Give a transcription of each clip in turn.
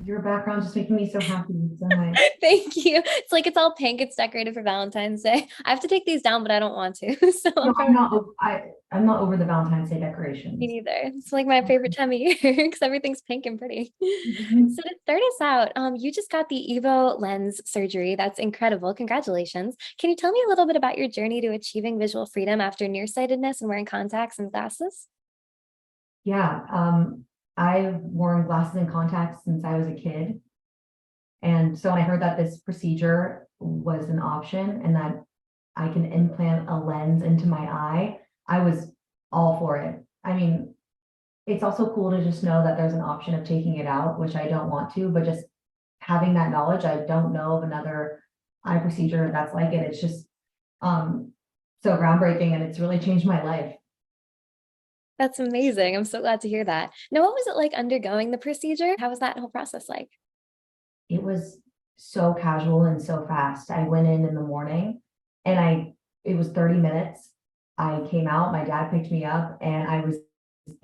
Your background just making me so happy. So nice. Thank you. It's like it's all pink. It's decorated for Valentine's Day. I have to take these down, but I don't want to. So No, I'm probably I'm not over the Valentine's Day me decorations. neither. It's like my favorite time of year because everything's pink and pretty. So Mhm. to start us out, you just got the EVO lens surgery. That's incredible. Congratulations. Can you tell me a little bit about your journey to achieving visual freedom after nearsightedness and wearing contacts and glasses? Yeah, I've worn glasses and contacts since I was a kid. And so when I heard that this procedure was an option and that I can implant a lens into my eye, I was all for it. I mean, it's also cool to just know that there's an option of taking it out, which I don't want to, but just having that knowledge, I don't know of another eye procedure that's like it. It's just so groundbreaking and it's really changed my life. That's amazing. I'm so glad to hear that. Now, what was it like undergoing the procedure? How was that whole process like? It was so casual and so fast. I went in the morning and it was 30 minutes. I came out, my dad picked me up and I was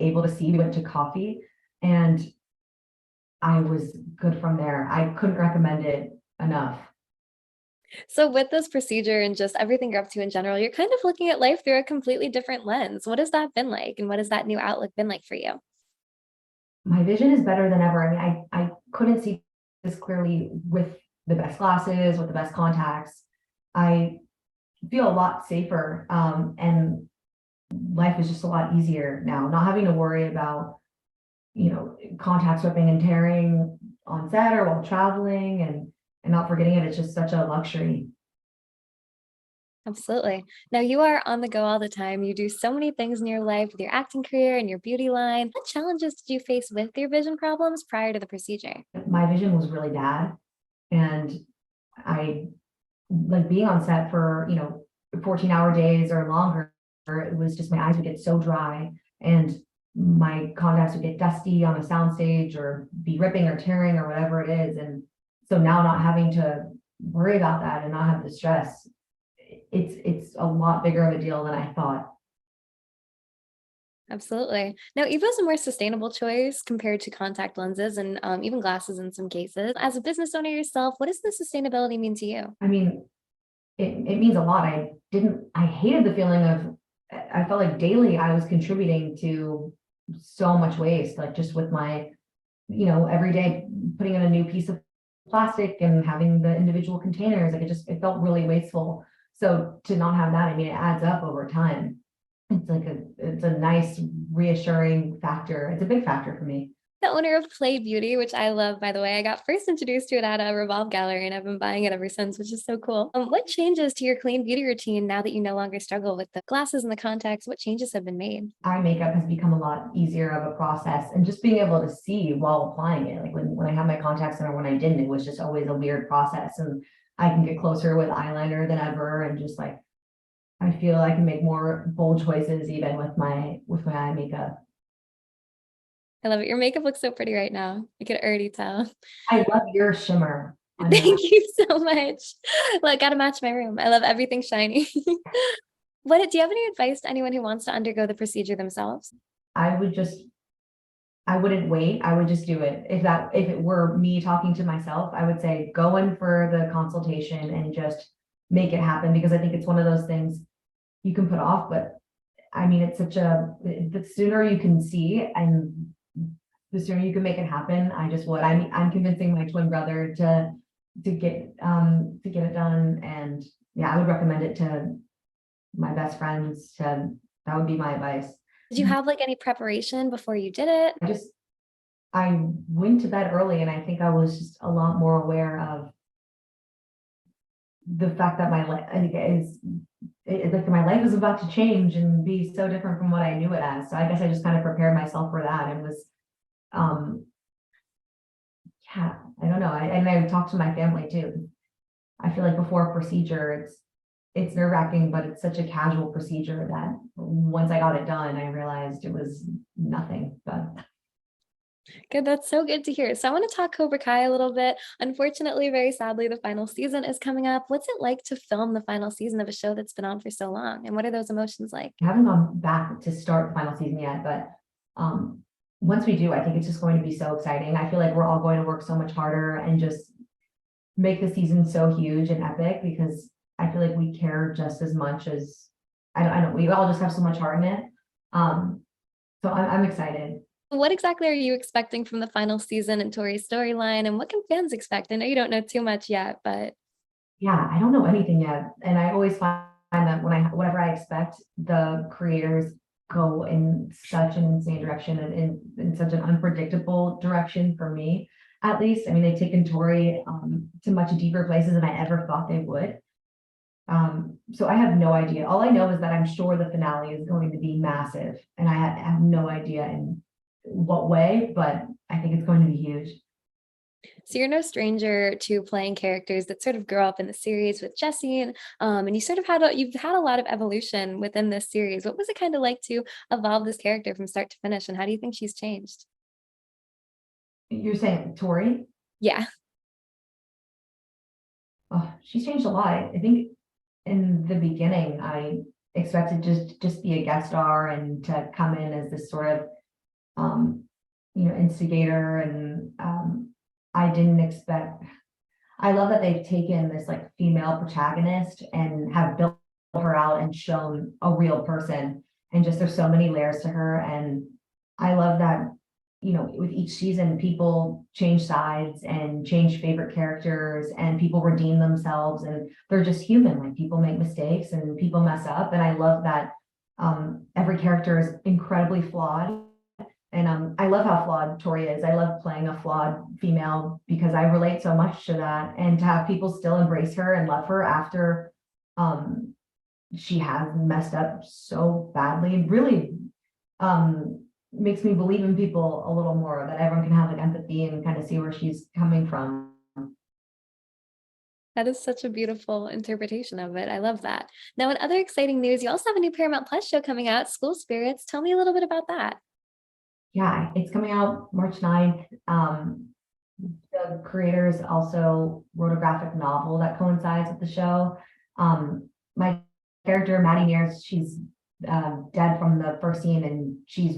able to see, we went to coffee and I was good from there. I couldn't recommend it enough. So with this procedure and just everything you're up to in general, you're kind of looking at life through a completely different lens. What has that been like? And what has that new outlook been like for you? My vision is better than ever. I mean, I couldn't see this clearly with the best glasses, with the best contacts. I feel a lot safer, and life is just a lot easier now, not having to worry about, contacts ripping and tearing on set or while traveling and not forgetting it. It's just such a luxury. Absolutely. Now you are on the go all the time. You do so many things in your life with your acting career and your beauty line. What challenges did you face with your vision problems prior to the procedure? My vision was really bad, and I like being on set for 14-hour days or longer. It was just my eyes would get so dry and my contacts would get dusty on a soundstage or be ripping or tearing or whatever it is. And so now not having to worry about that and not have the stress, it's a lot bigger of a deal than I thought. Absolutely. Now, EVO is a more sustainable choice compared to contact lenses and even glasses in some cases. As a business owner yourself, what does the sustainability mean to you? I mean, it means a lot. I hated the feeling of, I felt like daily I was contributing to so much waste, like just with my, every day putting in a new piece of plastic and having the individual containers, like it felt really wasteful. So to not have that, I mean, it adds up over time. It's a nice reassuring factor. It's a big factor for me. The owner of Play Beauty, which I love, by the way. I got first introduced to it at a Revolve gallery and I've been buying it ever since, which is so cool. What changes to your clean beauty routine now that you no longer struggle with the glasses and the contacts? What changes have been made? Eye makeup has become a lot easier of a process and just being able to see while applying it. Like when I had my contacts in or when I didn't, it was just always a weird process. And I can get closer with eyeliner than ever and just like I feel I can make more bold choices even with my eye makeup. I love it. Your makeup looks so pretty right now. I can already tell. I love your shimmer on your eye. Thank you so much. Like, gotta match my room. I love everything shiny. What do you have any advice to anyone who wants to undergo the procedure themselves? I would just I wouldn't wait. I would just do it. If it were me talking to myself, I would say go in for the consultation and just make it happen because I think it's one of those things you can put off, but I mean it's such a the sooner you can see and the sooner you can make it happen, I just would. I'm convincing my twin brother to get it done. And yeah, I would recommend it to my best friends to that would be my advice. Did you have like any preparation before you did it? I just I went to bed early and I think I was just a lot more aware of the fact that my life I think like my life is about to change and be so different from what I knew it as. So I guess I just kind of prepared myself for that and was um yeah, I don't know. And I talked to my family too. I feel like before a procedure, it's nerve-wracking, but it's such a casual procedure that once I got it done, I realized it was nothing. But Good, that's so good to hear. So I want to talk Cobra Kai a little bit. Unfortunately, very sadly, the final season is coming up. What's it like to film the final season of a show that's been on for so long? And what are those emotions like? I haven't gone back to start the final season yet, but um once we do, I think it's just going to be so exciting. I feel like we're all going to work so much harder and just make the season so huge and epic because I feel like we care just as much as I don't we all just have so much heart in it. Um, so I'm excited. What exactly are you expecting from the final season and Tori's storyline, and what can fans expect? I know you don't know too much yet, but Yeah, I don't know anything yet. And I always find that whatever I expect, the creators go in such an insane direction and in such an unpredictable direction for me, at least. I mean, they've taken Tori to much deeper places than I ever thought they would. So I have no idea. All I know is that I'm sure the finale is going to be massive, and have no idea in what way, but I think it's going to be huge. so you're no stranger to playing characters that sort of grow up in the series with Jesse, and you sort of you've had a lot of evolution within this series. What was it kind of like to evolve this character from start to finish, and how do you think she's changed? You're saying Tori? Yeah. Oh, she's changed a lot. I think in the beginning, I expected just be a guest star and to come in as this sort of um, instigator, and I didn't expect. I love that they've taken this like female protagonist and have built her out and shown a real person, and just there's so many layers to her, and I love that with each season, people change sides and change favorite characters, and people redeem themselves, and they're just human. Like people make mistakes and people mess up. And I love that every character is incredibly flawed. And I love how flawed Tori is. I love playing a flawed female because I relate so much to that. And to have people still embrace her and love her after um, she has messed up so badly really um, makes me believe in people a little more, that everyone can have like empathy and kind of see where she's coming from. That is such a beautiful interpretation of it. I love that. Now, in other exciting news, you also have a new Paramount Plus show coming out, School Spirits. Tell me a little bit about that. Yeah, it's coming out March 9th. The creators also wrote a graphic novel that coincides with the show. My character, Maddie Mears, she's dead from the first scene, and she's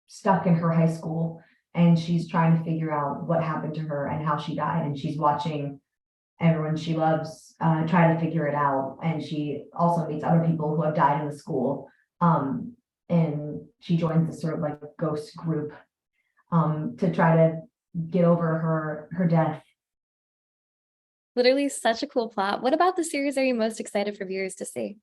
stuck in her high school, and she's trying to figure out what happened to her and how she died. And she's watching everyone she loves try to figure it out. And she also meets other people who have died in the school. And she joins this sort of like ghost group to try to get over her death. Literally such a cool plot. What about the series are you most excited for viewers to see?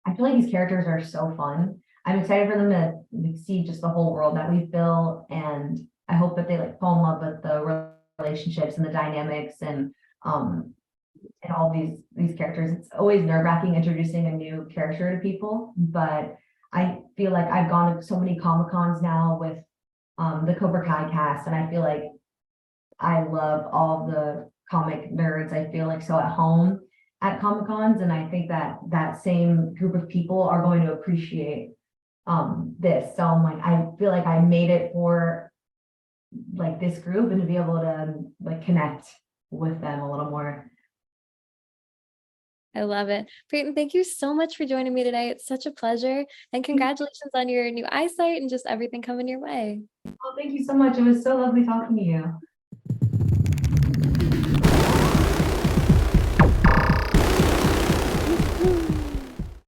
I feel like these characters are so fun. I'm excited for them to see just the whole world that we've built, and I hope that they like fall in love with the relationships and the dynamics and all these characters. It's always nerve-wracking introducing a new character to people, but I feel like I've gone to so many Comic-Cons now with the Cobra Kai cast, and I feel like I love all the comic nerds. I feel like so at home at Comic-Cons, and I think that that same group of people are going to appreciate this. So I'm like, I feel like I made it for like this group, and to be able to like connect with them a little more. I love it. Peyton, thank you so much for joining me today. It's such a pleasure. And congratulations on your new eyesight and just everything coming your way. Well, thank you so much. It was so lovely talking to you.